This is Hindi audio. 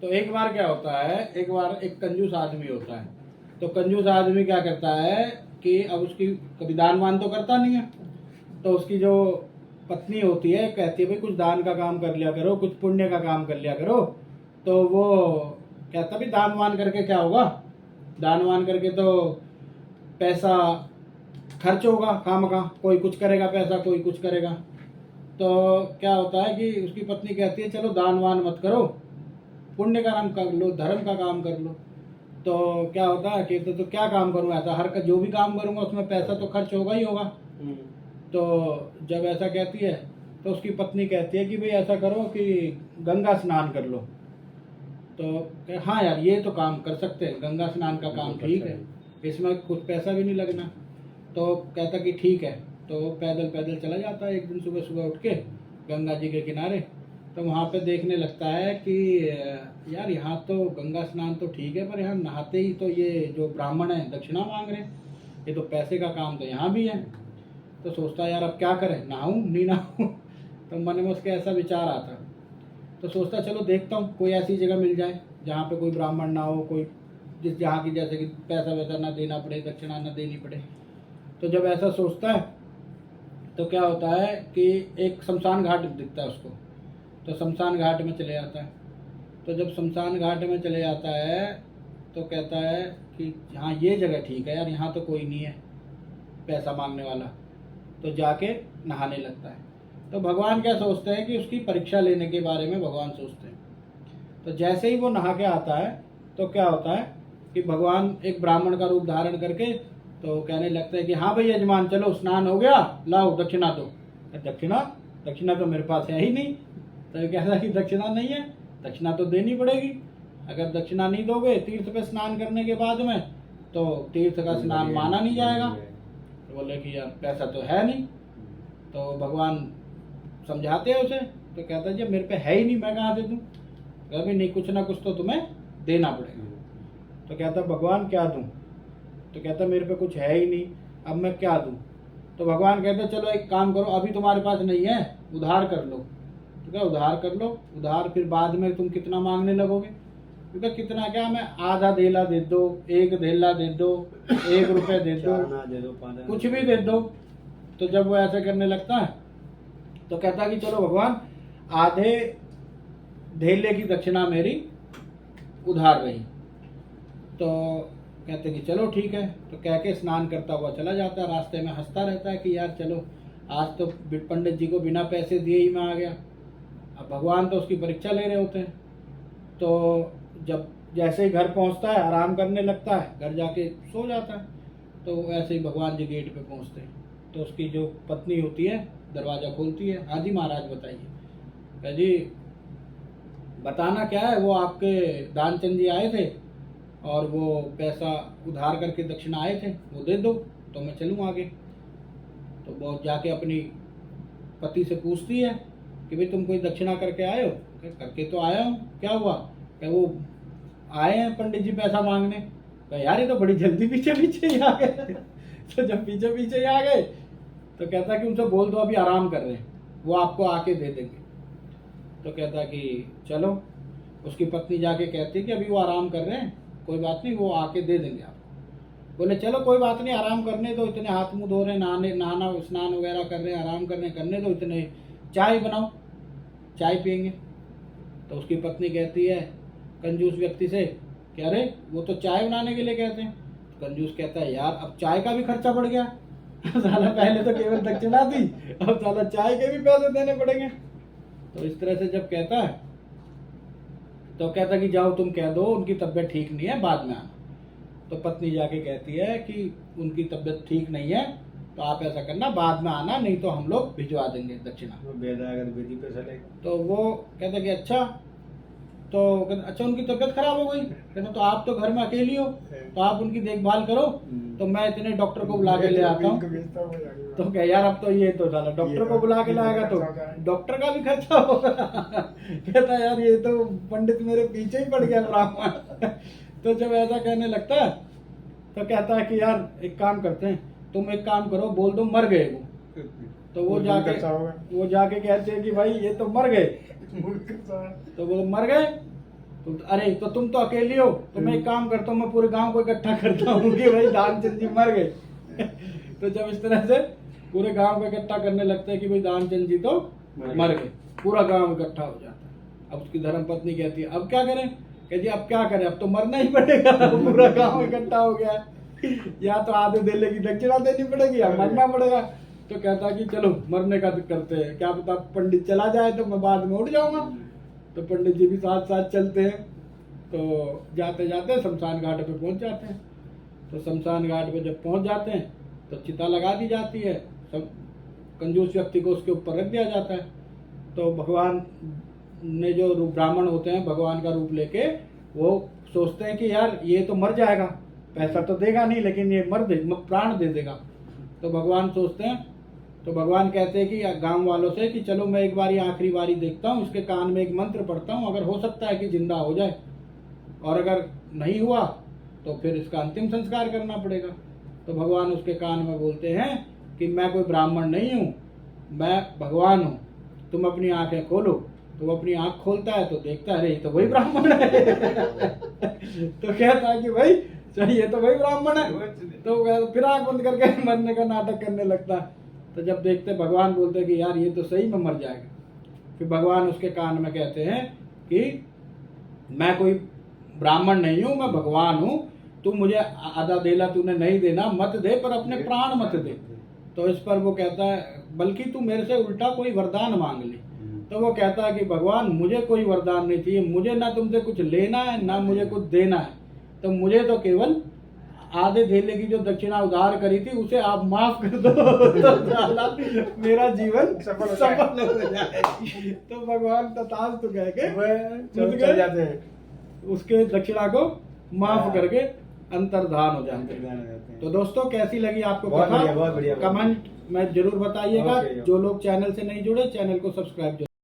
तो एक बार क्या होता है, एक बार एक कंजूस आदमी होता है। तो कंजूस आदमी क्या करता है कि अब उसकी कभी दान वान तो करता नहीं है, तो उसकी जो पत्नी होती है कहती है भाई कुछ दान का काम कर लिया करो, कुछ पुण्य का काम कर लिया करो। तो वो कहता भी दान वान करके क्या होगा, दान वान करके तो पैसा खर्च होगा काम का, कोई कुछ करेगा पैसा, कोई कुछ करेगा। तो क्या होता है कि उसकी पत्नी कहती है चलो दान वान मत करो, पुण्य का काम कर लो, धर्म का काम कर लो। तो क्या होता है कि तो क्या काम करूँ ऐसा, हर का जो भी काम करूँगा उसमें पैसा तो खर्च होगा ही होगा। तो जब ऐसा कहती है तो उसकी पत्नी कहती है कि भाई ऐसा करो कि गंगा स्नान कर लो। तो हाँ यार ये तो काम कर सकते हैं, गंगा स्नान का काम ठीक है, इसमें कुछ पैसा भी नहीं लगना। तो कहता कि ठीक है। तो पैदल पैदल चला जाता है एक दिन सुबह सुबह उठ के गंगा जी के किनारे। तो वहाँ पे देखने लगता है कि यार यहाँ तो गंगा स्नान तो ठीक है, पर यहाँ नहाते ही तो ये जो ब्राह्मण है दक्षिणा मांग रहे हैं, ये तो पैसे का काम तो यहाँ भी है। तो सोचता है यार अब क्या करें, नहाऊं नहीं नहाऊं। तो मन में उसके ऐसा विचार आता। तो सोचता चलो देखता हूँ कोई ऐसी जगह मिल जाए जहाँ पे कोई ब्राह्मण ना हो, कोई जिस जहाँ की जैसे कि पैसा वैसा ना देना पड़े, दक्षिणा ना देनी पड़े। तो जब ऐसा सोचता है तो क्या होता है कि एक शमशान घाट दिखता है उसको। तो शमशान घाट में चले जाता है। तो जब शमशान घाट में चले जाता है तो कहता है कि हाँ ये जगह ठीक है यार, यहाँ तो कोई नहीं है पैसा मांगने वाला। तो जाके नहाने लगता है। तो भगवान क्या सोचते हैं कि उसकी परीक्षा लेने के बारे में भगवान सोचते हैं। तो जैसे ही वो नहा के आता है तो क्या होता है कि भगवान एक ब्राह्मण का रूप धारण करके तो कहने लगते हैं कि हाँ भाई यजमान चलो स्नान हो गया, लाओ दक्षिणा दो। दक्षिणा दक्षिणा तो मेरे पास है ही नहीं। तो ये कहता है कि दक्षिणा नहीं है, दक्षिणा तो देनी पड़ेगी। अगर दक्षिणा नहीं दोगे तीर्थ पे स्नान करने के बाद में तो तीर्थ का स्नान माना नहीं जाएगा। तो बोले कि यार पैसा तो है नहीं। तो भगवान समझाते हैं उसे। तो कहता है जब मेरे पे है ही नहीं मैं कहाँ से दूँ। कभी नहीं, कुछ ना कुछ तो तुम्हें देना पड़ेगा। तो कहता भगवान क्या दूँ। तो कहता मेरे पे कुछ है ही नहीं, अब मैं क्या दूँ। तो भगवान कहते चलो एक काम करो, अभी तुम्हारे पास नहीं है उधार कर लो। तो क्या उधार कर लो, उधार फिर बाद में तुम कितना मांगने लगोगे। क्योंकि कितना क्या, मैं आधा धेला दे दो, एक धेला दे दो, 1 रुपये दे दो, कुछ भी दे दो। तो जब वो ऐसे करने लगता है तो कहता है कि चलो भगवान आधे धेले की दक्षिणा मेरी उधार रही। तो कहते कि चलो ठीक है। तो कह के स्नान करता हुआ चला जाता है। रास्ते में हंसता रहता है कि यार चलो आज तो पंडित जी को बिना पैसे दिए ही मैं आ गया। अब भगवान तो उसकी परीक्षा ले रहे होते हैं। तो जब जैसे ही घर पहुंचता है आराम करने लगता है, घर जाके सो जाता है। तो ऐसे ही भगवान जी गेट पे पहुंचते हैं तो उसकी जो पत्नी होती है दरवाज़ा खोलती है। हाँ जी महाराज बताइए। कह जी बताना क्या है, वो आपके दानचंद जी आए थे और वो पैसा उधार करके दक्षिणा आए थे, वो दे दो तो मैं चलूँ आगे। तो वो जाके अपनी पति से पूछती है कि भाई तुम कोई दक्षिणा करके आए हो। करके तो आया हूँ, क्या हुआ। क्या वो आए हैं पंडित जी पैसा मांगने। कहा यार ये तो बड़ी जल्दी पीछे पीछे ही आ गए। तो जब पीछे पीछे ही आ गए तो कहता कि उनसे बोल दो अभी आराम कर रहे हैं, वो आपको आके दे देंगे। तो कहता कि चलो। उसकी पत्नी जाके कहती कि अभी वो आराम कर रहे हैं, कोई बात नहीं, वो आके दे देंगे आपको। बोले चलो कोई बात नहीं, आराम करने दो, इतने हाथ मुंह धो रहे हैं, नहाना स्नान वगैरह कर रहे हैं, आराम करने दो, इतने चाय बनाओ, चाय पियेंगे। तो उसकी पत्नी कहती है कंजूस व्यक्ति से कि अरे वो तो चाय बनाने के लिए कहते हैं। तो कंजूस कहता है यार अब चाय का भी खर्चा बढ़ गया। साला पहले तो केवल दक्षिणा दी, अब साला चाय के भी पैसे देने पड़ेंगे। तो इस तरह से जब कहता है तो कहता कि जाओ तुम कह दो उनकी तबीयत ठीक नहीं है, बाद में आना। तो पत्नी जाके कहती है कि उनकी तबीयत ठीक नहीं है तो आप ऐसा करना बाद में आना, नहीं तो हम लोग भिजवा देंगे दक्षिणा। तो वो कहता कि अच्छा। तो अच्छा उनकी तबीयत खराब हो गई। कहता तो आप तो घर में अकेली हो तो आप उनकी देखभाल करो, तो मैं इतने डॉक्टर को बुला के ले आता हूँ। तो क्या यार अब तो ये तो साला डॉक्टर को बुला के लाएगा तो डॉक्टर का भी खर्चा होगा। कहता यार ये तो पंडित मेरे पीछे ही पड़ गया ब्राह्मण। तो जब ऐसा कहने लगता है तो कहता है कि यार एक काम करते हैं, तुम एक काम करो, बोल दो मर गए वो। तो वो जाके कहते हैं कि भाई ये तो मर गए। तो वो मर गए। तो तो अरे तो तुम तो अकेली हो, तो मैं एक काम करता हूँ, मैं पूरे गांव को इकट्ठा करता हूँ कि भाई दानचंद जी मर गए। तो जब इस तरह से पूरे गांव को इकट्ठा करने लगते हैं कि भाई दानचंद जी तो मर गए, पूरा गांव इकट्ठा हो जाता है। अब उसकी धर्मपत्नी कहती है अब क्या करें? कहती अब क्या करें, अब तो मरना ही पड़ेगा, पूरा गांव इकट्ठा हो गया है, या तो आधे देले की दक्षिणा देनी पड़ेगी या मरना पड़ेगा। तो कहता है कि चलो मरने का करते हैं, क्या पता पंडित चला जाए तो मैं बाद में उठ जाऊंगा। तो पंडित जी भी साथ साथ चलते हैं। तो जाते जाते शमशान घाट पे पहुंच जाते हैं। तो शमशान घाट पे जब पहुंच जाते हैं तो चिता लगा दी जाती है, सब कंजूस व्यक्ति को उसके ऊपर रख दिया जाता है। तो भगवान ने जो रूप ब्राह्मण होते हैं भगवान का रूप लेके वो सोचते हैं कि यार ये तो मर जाएगा, पैसा तो देगा नहीं लेकिन ये प्राण दे देगा। तो भगवान सोचते हैं, तो भगवान कहते हैं कि गांव वालों से कि चलो मैं एक बार ये आखिरी बारी देखता हूँ, इसके कान में एक मंत्र पढ़ता हूँ, अगर हो सकता है कि जिंदा हो जाए, और अगर नहीं हुआ तो फिर इसका अंतिम संस्कार करना पड़ेगा। तो भगवान उसके कान में बोलते हैं कि मैं कोई ब्राह्मण नहीं हूँ, मैं भगवान हूँ, तुम अपनी आंखें खोलो। तो वो अपनी आंख खोलता है तो देखता है अरे ये तो वही ब्राह्मण है। तो कहता है कि भाई चल ये तो वही ब्राह्मण है। तो फिर आंख बंद करके मरने का नाटक करने लगता है। तो जब देखते भगवान बोलते हैं कि यार ये तो सही में मर जाएगा। फिर भगवान उसके कान में कहते हैं कि मैं कोई ब्राह्मण नहीं हूँ, मैं भगवान हूँ, तू मुझे आधा देला तूने नहीं देना, मत दे पर अपने प्राण मत दे। तो इस पर वो कहता है बल्कि तू मेरे से उल्टा कोई वरदान मांग ले। तो वो कहता है कि भगवान मुझे कोई वरदान नहीं चाहिए, मुझे ना तुमसे कुछ लेना है ना मुझे कुछ देना है, तो मुझे तो केवल आधे धेले की जो दक्षिणा उधार करी थी उसे आप माफ कर दो, तो मेरा जीवन सफल हो जाए। तो भगवान तथास्तु कह के चल जाते हैं, उसके दक्षिणा को माफ करके अंतर्धान हो जाते हैं। तो दोस्तों कैसी लगी आपको कथा? कमेंट में जरूर बताइएगा। जो लोग चैनल से नहीं जुड़े चैनल को सब्सक्राइब